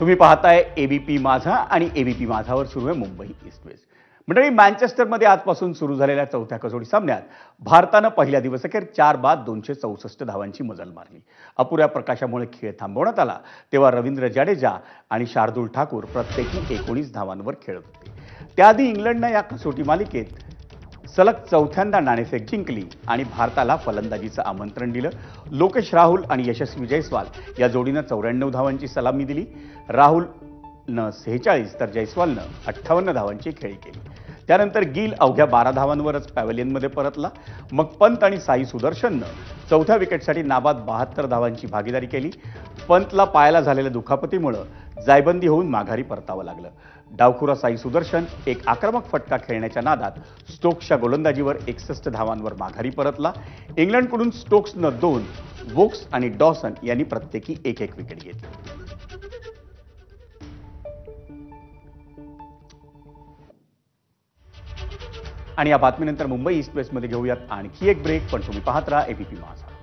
तुम्ही पाहताय एबीपी माझा आणि एबीपी माझावर सुरू आहे मुंबई ईस्ट वेस्ट. मंडळी, मँचेस्टरमध्ये आजपासून सुरू झालेल्या चौथ्या कसोटी सामन्यात भारतानं पहिल्या दिवसाखेर 4 बाद 264 धावांची मजल मारली. अपुऱ्या प्रकाशामुळे खेळ थांबवण्यात आला तेव्हा रवींद्र जाडेजा आणि शार्दूल ठाकूर प्रत्येकी 19 धावांवर खेळत होते. त्याआधी इंग्लंडनं या कसोटी मालिकेत सलग चौथ्यांदा नाणेफेक जिंकली आणि भारताला फलंदाजीचं आमंत्रण दिलं. लोकेश राहुल आणि यशस्वी जयस्वाल या जोडीनं 94 धावांची सलामी दिली. राहुलनं 46 तर जयस्वालनं 58 धावांची खेळी केली. त्यानंतर गिल अवघ्या 12 धावांवरच पॅव्हेलियनमध्ये परतला. मग पंत आणि साई सुदर्शननं चौथ्या विकेटसाठी नाबाद 72 धावांची भागीदारी केली. पंतला पायाला झालेल्या दुखापतीमुळे जायबंदी होऊन माघारी परतावं लागलं. डावखुरा साई सुदर्शन एक आक्रमक फटका खेळण्याच्या नादात स्टोक्सच्या गोलंदाजीवर 61 धावांवर माघारी परतला. इंग्लंडकडून स्टोक्सनं 2, वोक्स आणि डॉसन यांनी प्रत्येकी एक विकेट घेतली. आणि या बातमीनंतर मुंबई ईस्ट वेस्टमध्ये घेऊयात आणखी एक ब्रेक, पण तुम्ही पाहत राहा एबीपी माझा.